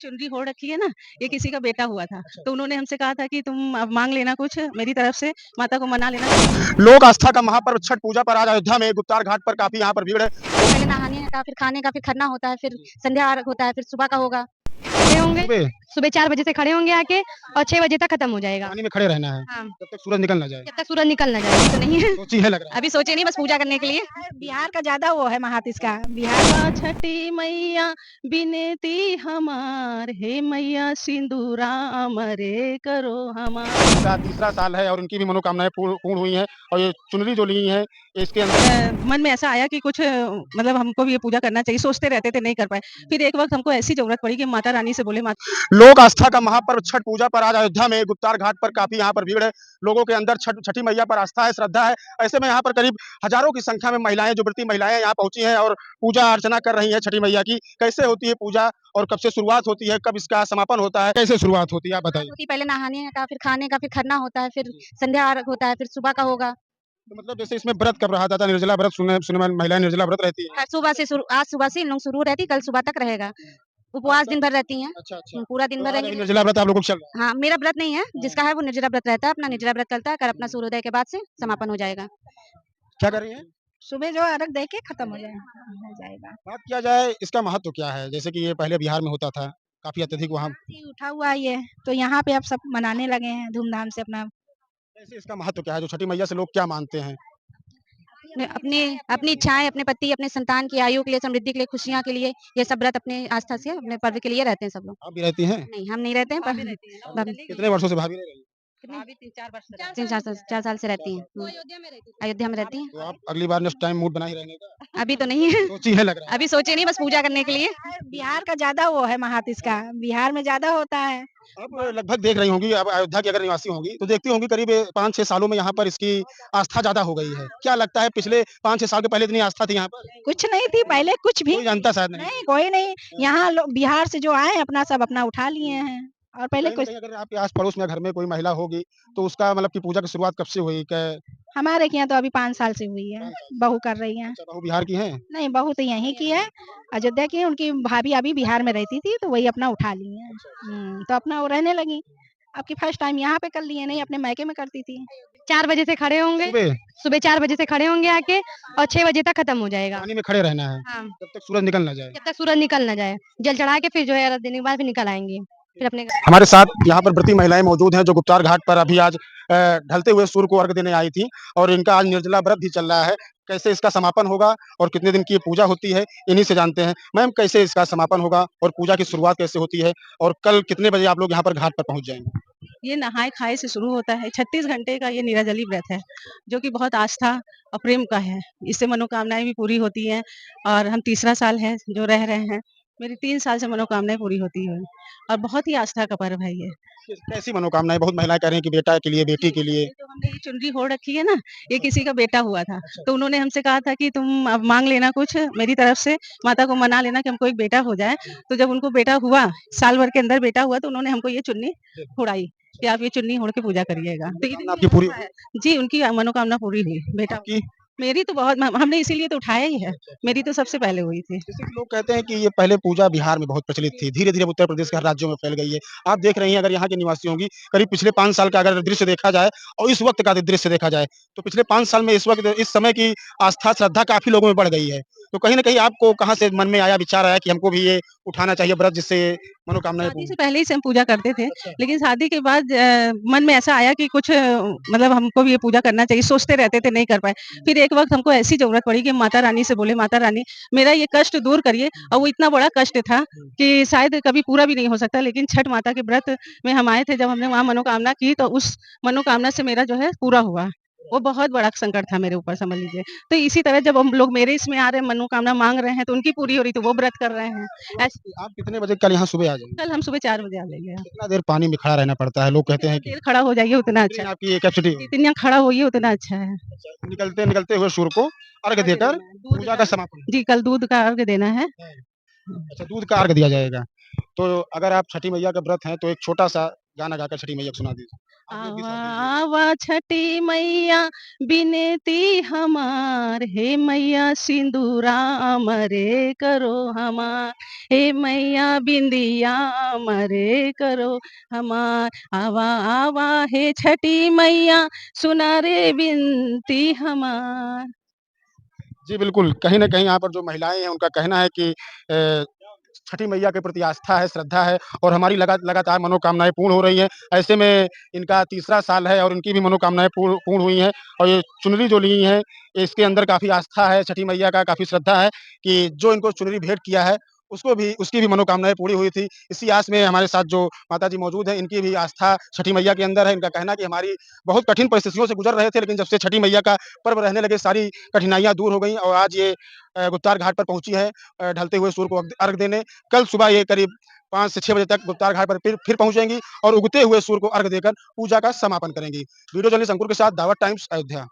चुनरी ओढ़ रखी है ना, ये किसी का बेटा हुआ था, तो उन्होंने हमसे कहा था कि तुम अब मांग लेना कुछ मेरी तरफ से, माता को मना लेना। लोक आस्था का महापर्व छठ पूजा पर आज अयोध्या में गुप्तार घाट पर काफी यहाँ पर भीड़ है। पहले नहाने का, फिर खाने का, फिर खरना होता है, फिर संध्या अर्घ होता है, फिर सुबह का होगा। खड़े होंगे सुबह सुबह 4 बजे से खड़े होंगे आके और 6 बजे तक खत्म हो जाएगा। पानी में खड़े रहना है हाँ, जब तक सूरज निकल ना जाए। जब तक सूरज निकल ना जाए। तो नहीं है, सोची है लग रहा है। अभी सोचे नहीं, बस पूजा करने के लिए। बिहार का ज्यादा वो है महात इसका बिहार माँ छठी मैया बिनती हमार, हे मैया सिंदूरा अमरे करो हमार। तीसरा साल है और उनकी भी मनोकामनाएं पूर्ण हुई हैं और ये चुनरी जो ली है इसके अंदर मन में ऐसा आया कि कुछ मतलब हमको भी ये पूजा करना चाहिए, सोचते रहते थे नहीं कर पाए, फिर एक वक्त हमको ऐसी जरूरत पड़ी कि माता रानी से बोले माता। लोक आस्था का महापर्व छठ पूजा पर आज अयोध्या में गुप्तार घाट पर काफी यहाँ पर भीड़ है। लोगों के अंदर छठी मैया पर आस्था है, श्रद्धा है। ऐसे में यहाँ पर करीब हजारों की संख्या में महिलाएं, जो व्रती महिलाएं यहाँ पहुंची हैं और पूजा अर्चना कर रही है छठी मैया की। कैसे होती है पूजा और कब से शुरुआत होती है, कब इसका समापन होता है, कैसे शुरुआत होती है आप बताइए। क्योंकि पहले नहाने का, फिर खाने का, फिर खरना होता है, फिर संध्या अर्घ होता है, फिर सुबह का होगा। तो मतलब जैसे इसमें व्रत कब रहा जाता है, निर्जला व्रत सुने सुने में महिलाएं निर्जला व्रत रहती है। आज सुबह से इन लोग शुरू रहती, कल सुबह तक रहेगा। उपवास दिन भर रहती हैं। अच्छा अच्छा। पूरा दिन तो भर आज रहेंगी। निर्जला व्रत आप लोगों को चल रहा है। हाँ, मेरा व्रत नहीं है, जिसका है वो निर्जला व्रत रहता है, अपना निर्जला व्रत करता है, कर अपना सूर्योदय के बाद से समापन हो जाएगा। क्या कर रही है। सुबह जो अर्घ दे के खत्म हो जाएगा। बात किया जाए इसका महत्व क्या है, जैसे कि ये पहले बिहार में होता था, काफी अत्यधिक वहाँ। ये उठा हुआ है ये, तो यहाँ पे अब सब मनाने लगे हैं धूमधाम से अपना। कैसे इसका महत्व क्या है, जो छठी मैया से लोग क्या मानते हैं। अपने अपनी इच्छाएं, अपने पति, अपने संतान की आयु के लिए, समृद्धि के लिए, खुशियां के लिए, ये सब व्रत अपने आस्था से, अपने पर्व के लिए रहते हैं सब लोग। आप भी रहती हैं। नहीं, हम नहीं रहते हैं, पर कितने वर्षों से भाभी रह रही हैं? तीन चार साल से रहती हैं। अयोध्या में रहती हैं। तो आप अगली बार नेक्स्ट टाइम मूड बना ही रहने का अभी तो नहीं है, सोची है लग रहा है। अभी सोचे नहीं, बस पूजा करने के लिए। बिहार का ज्यादा वो है महात इसका बिहार में ज्यादा होता है। अब लगभग देख रही होंगी, अब अयोध्या की अगर निवासी होंगी तो देखती होंगी करीब 5-6 सालों में यहाँ पर इसकी आस्था ज्यादा हो गई है। क्या लगता है पिछले 5-6 साल के पहले इतनी आस्था थी यहाँ पर? कुछ नहीं थी पहले, कुछ भी कोई जानता शायद नहीं। नहीं, कोई नहीं। यहाँ लोग बिहार से जो आए अपना सब अपना उठा लिए हैं और पहले कहीं न कुछ कहीं अगर आपके आस पड़ोस में घर में कोई महिला होगी तो उसका मतलब कि पूजा की शुरुआत कब से हुई? हमारे के यहाँ तो अभी 5 साल से हुई है, बहू कर रही है। अच्छा, बहू बिहार की हैं। नहीं, बहू तो यहीं की है, अयोध्या की है। उनकी भाभी अभी बिहार में रहती थी, तो वही अपना उठा ली है। तो अपना वो रहने लगी। अब की फर्स्ट टाइम यहाँ पे कर लिए, नहीं अपने मायके में करती थी। 4 बजे से खड़े होंगे सुबह सुबह 4 बजे से खड़े होंगे आके और 6 बजे तक खत्म हो जाएगा। पानी में खड़े रहना है हाँ, जब तक सूरज निकल ना जाए। जब तक सूरज निकल ना जाए। जल चढ़ा के फिर जो है अर्घ देने के बाद फिर निकल आएंगे, फिर अपने हमारे साथ यहाँ पर व्रती महिलाएं मौजूद हैं जो गुप्तार घाट पर अभी आज ढलते हुए सूर्य को अर्घ देने आई थी और इनका आज निर्जला व्रत भी चल रहा है। कैसे इसका समापन होगा और कितने दिन की ये पूजा होती है इन्हीं से जानते हैं। मैम, कैसे इसका समापन होगा और पूजा की शुरुआत कैसे होती है और कल कितने बजे आप लोग यहाँ पर घाट पर पहुंच जाएंगे? ये नहाए खाए से शुरू होता है, 36 घंटे का ये निराजली व्रत है, जो कि बहुत आस्था और प्रेम का है। इससे मनोकामनाएं भी पूरी होती हैं और हम तीसरा साल है जो रह रहे हैं। मेरी 3 साल से मनोकामनाएं पूरी होती है और बहुत ही आस्था का पर्व है ये। कैसी मनोकामनाएं? बहुत महिलाएं कह रही हैं कि बेटा के लिए, बेटी के लिए। ये जो हमने ये चुनरी ओढ़ रखी है ना, ये किसी का बेटा हुआ था, तो उन्होंने हमसे कहा था कि तुम अब मांग लेना कुछ मेरी तरफ से, माता को मना लेना कि हमको एक बेटा हो जाए। तो जब उनको बेटा हुआ, साल भर के अंदर बेटा हुआ, तो उन्होंने हमको ये चुन्नी उड़ाई कि आप ये चुन्नी ओढ़ के पूजा करिएगा। तो मनोकामना आपकी पूरी है जी, उनकी मनोकामना पूरी हुई बेटा। आपकी? मेरी तो बहुत हमने इसीलिए तो उठाया ही है, मेरी तो सबसे पहले हुई थी। जैसे कि लोग कहते हैं कि ये पहले पूजा बिहार में बहुत प्रचलित थी, धीरे-धीरे उत्तर प्रदेश के हर राज्यों में फैल गई है। आप देख रही हैं, अगर यहाँ की निवासी होंगी, करीब पिछले 5 साल का अगर दृश्य देखा जाए और इस वक्त का दृश्य देखा जाए, तो पिछले 5 साल में इस वक्त इस समय की आस्था, श्रद्धा काफ़ी लोगों में बढ़ गई है। तो कहीं न कहीं आपको कहाँ से मन में आया, विचार आया कि हमको भी ये उठाना चाहिए व्रत जिससे मनोकामनाएँ शादी से पूर्ण पहले ही से हम पूजा करते थे, अच्छा। लेकिन शादी के बाद मन में ऐसा आया कि कुछ मतलब हमको भी ये पूजा करना चाहिए, सोचते रहते थे नहीं कर पाए। फिर एक वक़्त हमको ऐसी ज़रूरत पड़ी कि माता रानी से बोले, माता रानी मेरा ये कष्ट दूर करिए, और वो इतना बड़ा कष्ट था कि शायद कभी पूरा भी नहीं हो सकता, लेकिन छठ माता के व्रत में हम आए थे, जब हमने वहाँ मनोकामना की तो उस मनोकामना से मेरा जो है पूरा हुआ। वो बहुत बड़ा संकट था मेरे ऊपर, समझ लीजिए। तो इसी तरह जब हम लोग मेरे इसमें आ रहे हैं, मनोकामना माँग रहे हैं, तो उनकी पूरी हो रही, तो वो व्रत कर रहे हैं। आप कितने बजे कल यहाँ सुबह आ जाएँगे? कल हम सुबह 4 बजे आ जाएँगे। कितना देर पानी में खड़ा रहना पड़ता है? लोग कहते जितना हैं कि देर खड़ा हो जाइए उतना अच्छा कितनी है। आपकी कैपेसिटी है? जितना खड़ा होइए उतना अच्छा है। निकलते-निकलते हुए सूर्य को अर्घ अर्घ्य देकर देना है, दूध पूजा का का समापन। जी, कल दूध का अर्घ्य देना है। अच्छा, दूध का अर्घ दिया जाएगा। तो अगर आप छठी मैया का व्रत हैं तो एक छोटा-सा गाना गाकर छठी मैया को सुना दीजिए। आप लोग भी आवा साथ दीजिए। आवा छठी मैया बिनती हमार, हे मैया सिंदूरा मरे करो हमार, हे मैया बिंदिया मरे करो हमार। आवा आवा हे छठी मैया सुना रे बिनती हमार। जी, बिल्कुल। कहीं न कहीं यहाँ पर जो महिलाएँ हैं, उनका कहना है कि छठी मैया के प्रति आस्था है, श्रद्धा है और हमारी लगातार मनोकामनाएँ पूर्ण हो रही हैं। ऐसे में इनका तीसरा साल है और इनकी भी मनोकामनाएँ पूर्ण पूर्ण हुई हैं और ये चुनरी जो ली हैं, इसके अंदर काफ़ी आस्था है, छठी मैया का काफ़ी श्रद्धा है कि जो इनको चुनरी भेंट किया है, उसकी भी मनोकामनाएँ पूरी हुई थी। इसी आस में हमारे साथ जो माताजी मौजूद हैं, इनकी भी आस्था छठी मैया के अंदर है। इनका कहना है कि हमारी बहुत कठिन परिस्थितियों से गुज़र रहे थे, लेकिन जब से छठी मैया का पर्व रहने लगे, सारी कठिनाइयाँ दूर हो गईं और आज ये गुप्तार घाट पर पहुँची है ढलते हुए सूर्य को अर्घ देने। कल सुबह ये करीब 5 से 6 बजे तक गुप्तार घाट पर फिर पहुँचेंगी और उगते हुए सूर्य को अर्घ देकर पूजा का समापन करेंगी। वीडियो जर्नलिस्ट अंकुर के साथ दावत टाइम्स, अयोध्या।